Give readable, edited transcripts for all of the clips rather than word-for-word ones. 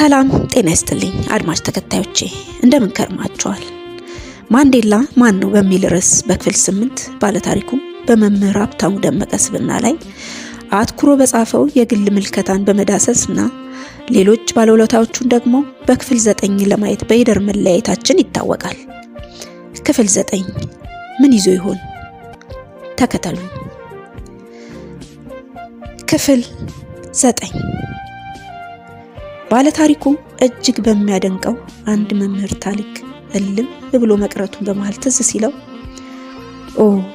ሰላም ጤና ይስጥልኝ አድማጭ ተከታዮቼ እንደምን ከርማችኋል? ማንዴላ ማን ነው በሚል ርዕስ በክፍል 8 ባለታሪኩ በመምህር ሀብታሙ ደመቀ ስብዕና ላይ አትኩሮ በጻፈው የግል ምልከታን በመዳሰስና ሌሎች ባለውለታዎቹን ደግሞ በክፍል 9 ለማየት በይደር መለያየታችን ይታወቃል። ክፍል 9 ምን ይዞ ይሆን? ተከተሉኝ። ክፍል 9 ባለታሪኩ እጅግ በሚያደንቀው አንድ መምህር ታሪክ እልም ብሎ መቅረቱን በመሃል ትዝ ሲለው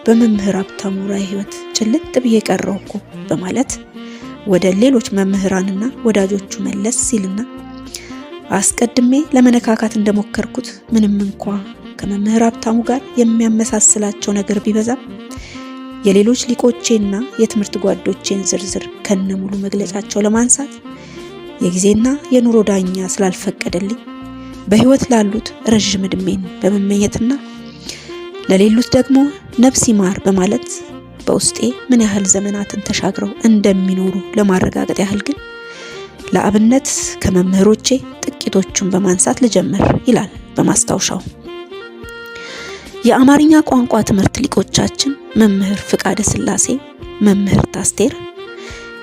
በመምህር ሀብታሙ ራዕይ ህይወት ጭልጥ ብዬ ቀረው እኮ በማለት ወደ ሌሎች መምህራንና ወዳጆቹ መለስ ሲልና አስቀድሜ ለመነካካት እንደሞከርኩት ምንም እንኳ ከመምህር ሀብታሙ ጋር የሚያመሳስላቸው ነገር ቢበዛም የሌሎች ሊቆቼና የትምህርት ጓዶቼን ዝርዝር ከነሙሉ መግለጫቸው ለማንሳት የጊዜና የኑሮ ዳኛ ስላልፈቀደልኝ በህይወት ላሉት ረጅም ዕድሜን በመመኘትና ለሌሎች ደግሞ ነፍስ ይማር በማለት በውስጤ ምን ያህል ዘመናትን ተሻግረው እንደሚኖሩ ለማረጋገጥ ያህል ግን ለአብነት ከመምህሮቼ ጥቂቶቹን በማንሳት ልጀምር ይላል በማስታወሻው። የአማርኛ ቋንቋ ትምህርት ሊቆቻችን መምህር ፍቃደ ስላሴ፣ መምህር ታስቴር፣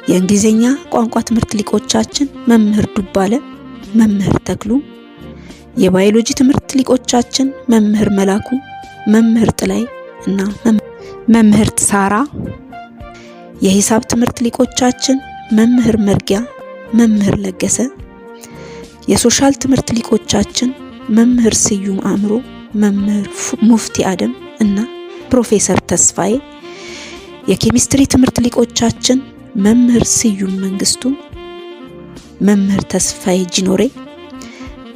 የእንግሊዝኛ ቋንቋ ትምህርት ሊቆቻችን መምህር ዱባለ፣ መምህር ተክሉ፣ የባዮሎጂ ትምህርት ሊቆቻችን መምህር መላኩ፣ መምህር ጥላይ እና መምህር ሳራ፣ የሂሳብ ትምህርት ሊቆቻችን መምህር መርጊያ፣ መምህር ለገሰ፣ የሶሻል ትምህርት ሊቆቻችን መምህር ስዩም አእምሮ፣ መምህር ሙፍቲ አደም እና ፕሮፌሰር ተስፋዬ፣ የኬሚስትሪ ትምህርት ሊቆቻችን መምህር ስዩም መንግስቱ፣ መምህር ተስፋዬ ጂኖሬ፣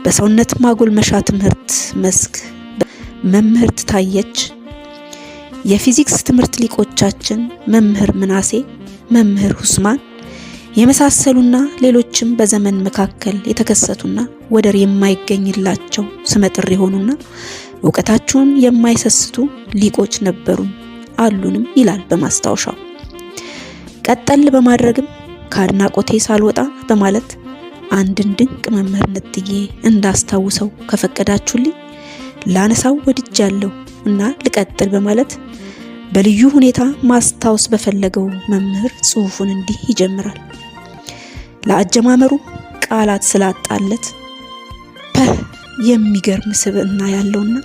በሰውነት ማጎልመሻ ትምህርት መስክ መምህር ታየች፣ የፊዚክስ ትምህርት ሊቆቻችን መምህር ምናሴ፣ መምህር ሁስማን የመሳሰሉና ሌሎችም በዘመን መካከል የተከሰቱና ወደር የማይገኝላቸው ስመጥር የሆኑና ዕውቀታቸውን የማይሰስቱ ሊቆች ነበሩን አሉንም ይላል በማስታወሻው። ቀጠል በማድረግም ከአድናቆቴ ሳልወጣ በማለት አንድን ድንቅ መምህር ነጥዬ እንዳስታውሰው ከፈቀዳችሁልኝ ላነሳው ወድጃለሁ እና ልቀጥል በማለት በልዩ ሁኔታ ማስታወስ በፈለገው መምህር ጽሑፉን እንዲህ ይጀምራል። ለአጀማመሩ ቃላት ስላጣለት የሚገርም ስብዕና ያለውና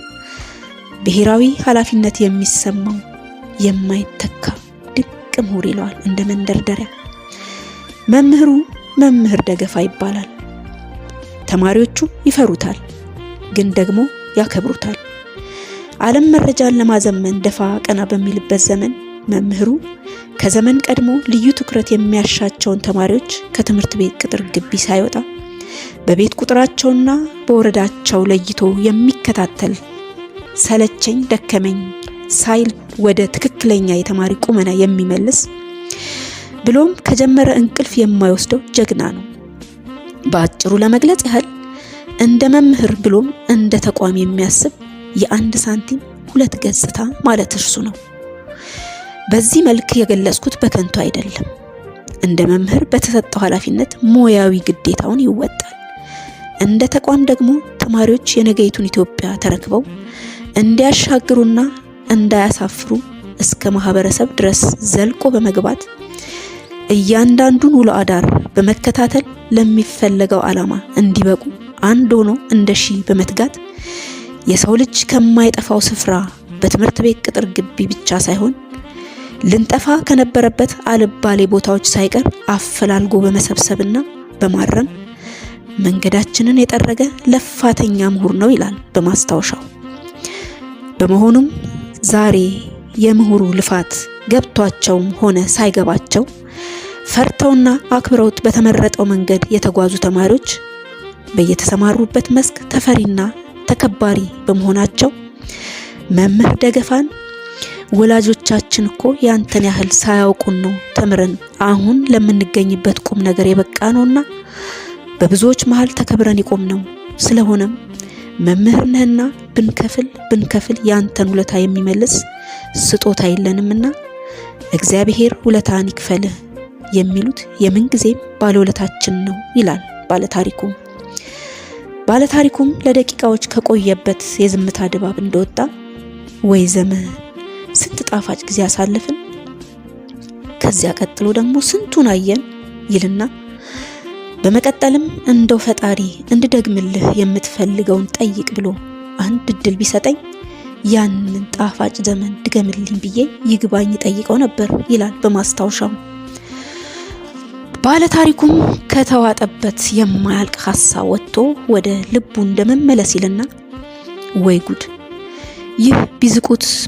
ብሔራዊ ኃላፊነት የሚሰማው የማይተካ ድንቅ ምሁር ይለዋል እንደ መንደርደሪያ። መምህሩ መምህር ደገፋ ይባላል። ተማሪዎቹ ይፈሩታል፣ ግን ደግሞ ያከብሩታል። ዓለም መረጃን ለማዘመን ደፋ ቀና በሚልበት ዘመን መምህሩ ከዘመን ቀድሞ ልዩ ትኩረት የሚያሻቸውን ተማሪዎች ከትምህርት ቤት ቅጥር ግቢ ሳይወጣ በቤት ቁጥራቸውና በወረዳቸው ለይቶ የሚከታተል ሰለቸኝ ደከመኝ ሳይል ወደ ትክክለኛ የተማሪ ቁመና የሚመልስ ብሎም ከጀመረ እንቅልፍ የማይወስደው ጀግና ነው። በአጭሩ ለመግለጽ ያህል እንደ መምህር ብሎም እንደ ተቋም የሚያስብ የአንድ ሳንቲም ሁለት ገጽታ ማለት እርሱ ነው። በዚህ መልክ የገለጽኩት በከንቱ አይደለም። እንደ መምህር በተሰጠው ኃላፊነት ሙያዊ ግዴታውን ይወጣል። እንደ ተቋም ደግሞ ተማሪዎች የነገይቱን ኢትዮጵያ ተረክበው እንዲያሻግሩና እንዳያሳፍሩ እስከ ማህበረሰብ ድረስ ዘልቆ በመግባት እያንዳንዱን ውሎ አዳር በመከታተል ለሚፈለገው ዓላማ እንዲበቁ አንድ ሆኖ እንደ ሺህ በመትጋት የሰው ልጅ ከማይጠፋው ስፍራ በትምህርት ቤት ቅጥር ግቢ ብቻ ሳይሆን ልንጠፋ ከነበረበት አልባሌ ቦታዎች ሳይቀር አፈላልጎ በመሰብሰብና በማረም መንገዳችንን የጠረገ ለፋተኛ ምሁር ነው ይላል በማስታወሻው። በመሆኑም ዛሬ የምሁሩ ልፋት ገብቷቸውም ሆነ ሳይገባቸው ፈርተውና አክብረውት በተመረጠው መንገድ የተጓዙ ተማሪዎች በየተሰማሩበት መስክ ተፈሪና ተከባሪ በመሆናቸው መምህር ደገፋን ወላጆቻችን እኮ ያንተን ያህል ሳያውቁን ነው ተምረን አሁን ለምንገኝበት ቁም ነገር የበቃ ነውና በብዙዎች መሃል ተከብረን ይቆም ነው። ስለሆነም መምህር ነህና ብንከፍል ያንተን ውለታ የሚመልስ ስጦታ የለንምና እግዚአብሔር ውለታን ይክፈልህ የሚሉት የምንጊዜም ባለውለታችን ነው ይላል ባለታሪኩ። ባለታሪኩም ለደቂቃዎች ከቆየበት የዝምታ ድባብ እንደወጣ ወይ ዘመን ስንት ጣፋጭ ጊዜ አሳለፍን፣ ከዚያ ቀጥሎ ደግሞ ስንቱን አየን ይልና በመቀጠልም እንደው ፈጣሪ እንድደግምልህ የምትፈልገውን ጠይቅ ብሎ አንድ እድል ቢሰጠኝ ያንን ጣፋጭ ዘመን ድገምልኝ ብዬ ይግባኝ ጠይቀው ነበር ይላል በማስታወሻው። ባለታሪኩም ከተዋጠበት የማያልቅ ሐሳብ ወጥቶ ወደ ልቡ እንደመመለስ ይልና ወይ ጉድ! ይህ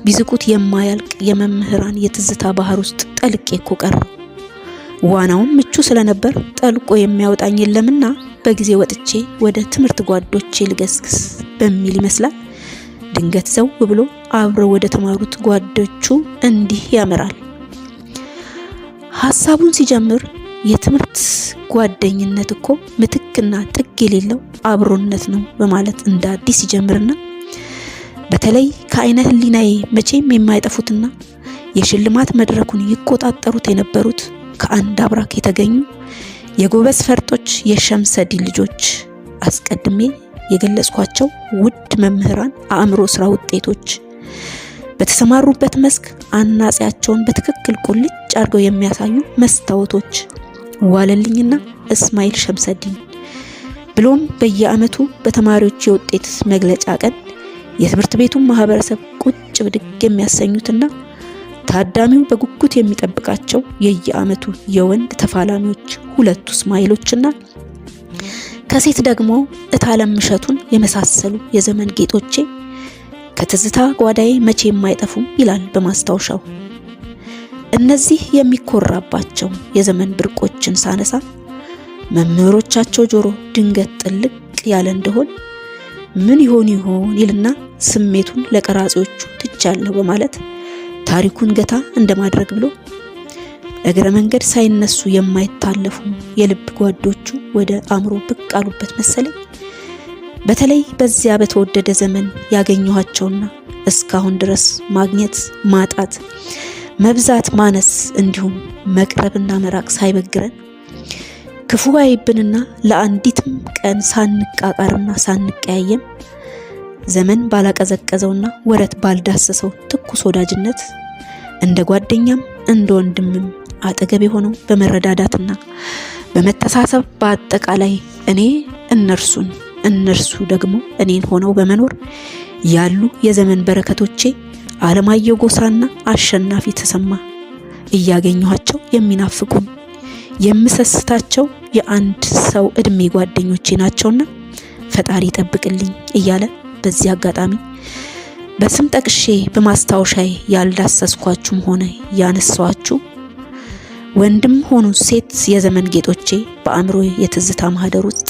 ቢዝቁት የማያልቅ የመምህራን የትዝታ ባህር ውስጥ ጠልቄ እኮ ቀረሁ። ዋናውም ምቹ ስለነበር ጠልቆ የሚያወጣኝ የለምና በጊዜ ወጥቼ ወደ ትምህርት ጓዶቼ ልገስግስ በሚል ይመስላል ድንገት ዘው ብሎ አብረው ወደ ተማሩት ጓዶቹ እንዲህ ያመራል። ሐሳቡን ሲጀምር የትምህርት ጓደኝነት እኮ ምትክና ጥግ የሌለው አብሮነት ነው በማለት እንደ አዲስ ይጀምርና በተለይ ከአይነ ህሊናዬ መቼም የማይጠፉትና የሽልማት መድረኩን ይቆጣጠሩት የነበሩት ከአንድ አብራክ የተገኙ የጎበዝ ፈርጦች የሸምሰዲን ልጆች አስቀድሜ የገለጽኳቸው ውድ መምህራን አእምሮ ስራ ውጤቶች በተሰማሩበት መስክ አናጺያቸውን በትክክል ቁልጭ አድርገው የሚያሳዩ መስታወቶች ዋለልኝና እስማኤል ሸምሰዲን ብሎም በየዓመቱ በተማሪዎች የውጤት መግለጫ ቀን የትምህርት ቤቱን ማህበረሰብ ቁጭ ብድግ የሚያሰኙትና ታዳሚው በጉጉት የሚጠብቃቸው የየዓመቱ የወንድ ተፋላሚዎች ሁለቱ እስማኤሎችና ከሴት ደግሞ እታለም ምሸቱን የመሳሰሉ የዘመን ጌጦቼ ከትዝታ ጓዳዬ መቼ የማይጠፉም ይላል በማስታወሻው። እነዚህ የሚኮራባቸው የዘመን ብርቆችን ሳነሳ መምህሮቻቸው ጆሮ ድንገት ጥልቅ ያለ እንደሆን ምን ይሆን ይልና ስሜቱን ለቀራጺዎቹ ትቻለሁ በማለት ታሪኩን ገታ እንደማድረግ ብሎ እግረ መንገድ ሳይነሱ የማይታለፉ የልብ ጓዶቹ ወደ አእምሮ ብቅ አሉበት መሰለኝ። በተለይ በዚያ በተወደደ ዘመን ያገኘኋቸውና እስካሁን ድረስ ማግኘት ማጣት፣ መብዛት ማነስ፣ እንዲሁም መቅረብና መራቅ ሳይበግረን ክፉ አይብንና ለአንዲትም ቀን ሳንቃቃርና ሳንቀያየም ዘመን ባላቀዘቀዘውና ወረት ባልዳሰሰው ትኩስ ወዳጅነት እንደ ጓደኛም እንደ ወንድምም አጠገብ የሆነው በመረዳዳትና በመተሳሰብ በአጠቃላይ እኔ እነርሱን እነርሱ ደግሞ እኔን ሆነው በመኖር ያሉ የዘመን በረከቶቼ አለማየሁ ጎሳና አሸናፊ ተሰማ እያገኘኋቸው የሚናፍቁኝ የምሰስታቸው የአንድ ሰው እድሜ ጓደኞቼ ናቸውና ፈጣሪ ይጠብቅልኝ እያለ በዚህ አጋጣሚ በስም ጠቅሼ በማስታወሻዬ ያልዳሰስኳችሁም ሆነ ያነሳኋችሁ ወንድም ሆኑ ሴት የዘመን ጌጦቼ በአእምሮ የትዝታ ማህደር ውስጥ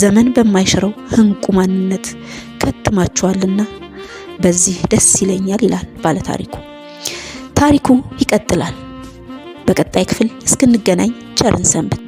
ዘመን በማይሽረው ህንቁ ማንነት ከትማችኋልና በዚህ ደስ ይለኛል ይላል ባለታሪኩ። ታሪኩ ይቀጥላል። በቀጣይ ክፍል እስክንገናኝ ቸርን ሰንብት።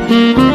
Thank you.